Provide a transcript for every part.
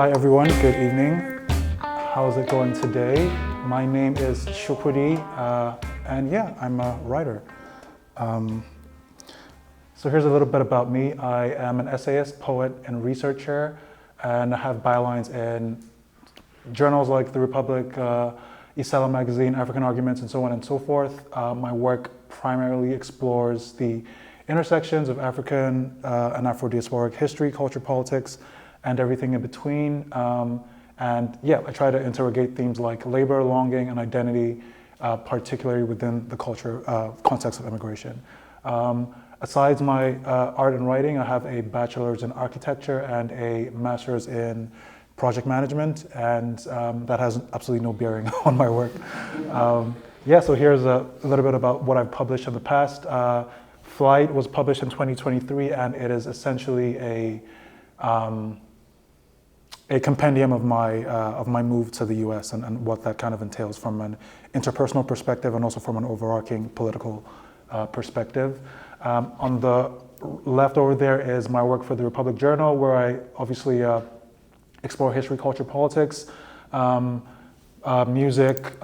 Hi everyone, good evening. How's it going today? My name is Chukwudi, and yeah, I'm a writer. So here's a little bit about me. I am an essayist, poet, and researcher, and I have bylines in journals like The Republic, Isala Magazine, African Arguments, and so on and so forth. My work primarily explores the intersections of African and Afro-diasporic history, culture, politics, and everything in between. And yeah, I try to interrogate themes like labor, longing, and identity, particularly within the culture context of immigration. Aside my art and writing, I have a bachelor's in architecture and a master's in project management, and that has absolutely no bearing on my work. Yeah, so here's a little bit about what I've published in the past. Flight was published in 2023, and it is essentially a compendium of my move to the U.S. and what that kind of entails from an interpersonal perspective and also from an overarching political perspective. On the left over there is my work for the Republic Journal, where I obviously explore history, culture, politics, music,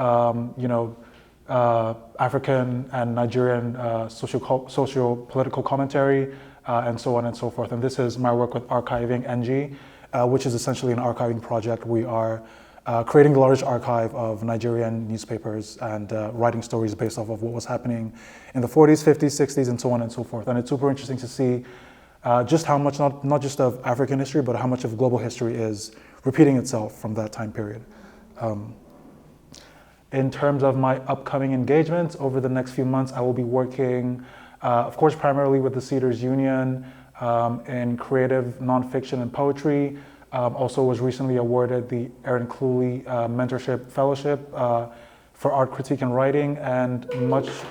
African and Nigerian socio-political commentary, and so on and so forth. And this is my work with Archiving NG, which is essentially an archiving project. We are creating the largest archive of Nigerian newspapers and writing stories based off of what was happening in the 40s, 50s, 60s, and so on and so forth. And it's super interesting to see just how much, not just of African history, but how much of global history is repeating itself from that time period. In terms of my upcoming engagements, over the next few months, I will be working, of course, primarily with the Cedars Union in creative nonfiction and poetry. Also was recently awarded the Erin Cluley Mentorship Fellowship for art critique and writing, and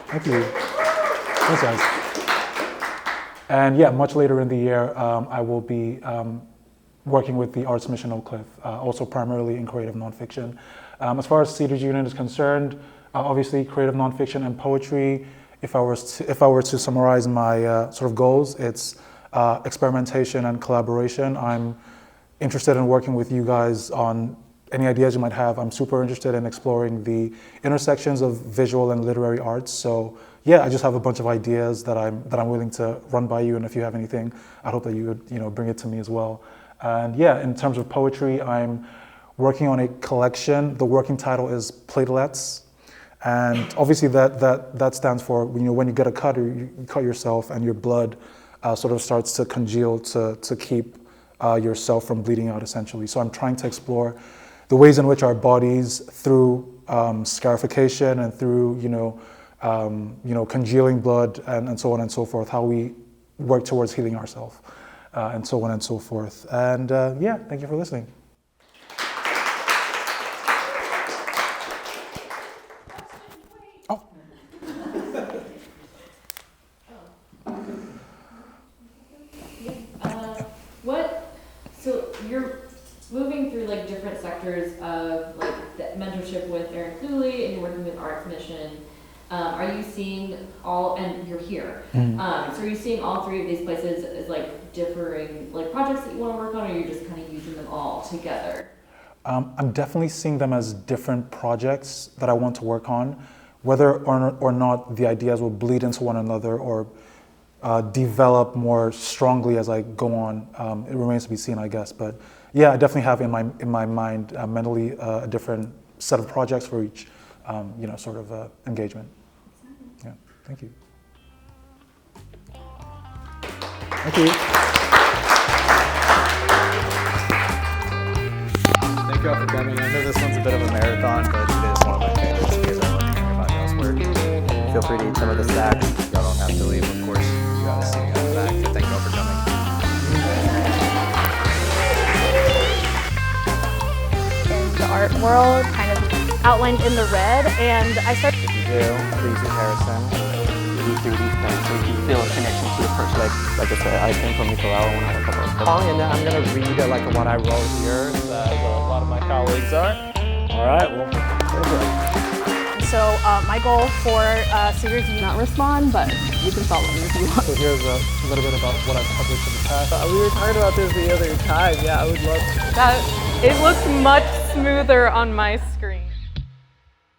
thank you. Thanks, guys. And yeah, much later in the year, I will be working with the Arts Mission Oak Cliff, also primarily in creative nonfiction. As far as Cedars Union is concerned, obviously creative nonfiction and poetry. If I were to summarize my sort of goals, it's experimentation and collaboration. I'm interested in working with you guys on any ideas you might have. I'm super interested in exploring the intersections of visual and literary arts. So yeah, I just have a bunch of ideas that I'm willing to run by you. And if you have anything, I hope that you would bring it to me as well. And yeah, in terms of poetry, I'm working on a collection. The working title is Platelets. And obviously that stands for, when you get a cut or you cut yourself and your blood sort of starts to congeal to keep yourself from bleeding out, essentially. So I'm trying to explore the ways in which our bodies, through scarification and through congealing blood and so on and so forth, how we work towards healing ourselves, and so on and so forth. And yeah, thank you for listening. So you're moving through like different sectors of like the mentorship with Erin Cluley, and you're working with Arts Mission. Are you seeing and you're here. So are you seeing all three of these places as like differing like projects that you want to work on, or you're just kind of using them all together? I'm definitely seeing them as different projects that I want to work on, whether or not the ideas will bleed into one another or develop more strongly as I go on. It remains to be seen, I guess. But yeah, I definitely have in my mind mentally a different set of projects for each, sort of engagement. Yeah, thank you. Thank you. Thank you all for coming. I know this one's a bit of a marathon, but it is one of my favorites because I love hearing about y'all's work. Feel free to eat some of the snacks. Y'all don't have to leave, of course. You got a seat out the back. Thank you all for coming. In the art world, kind of outlined in the red, and I started. If you do, please use Harrison. You do these things, so you feel a connection to the person. Like I said, I came from Nicaragua when I was a couple. And I'm going to read like what I wrote here, as a lot of my colleagues are. All right, well, So my goal for Cedars Union, not respond, but you can follow me if you want. So here's a little bit about what I've published in the past. We were talking about this the other time. Yeah, I would love to. Got it. It looks much smoother on my screen.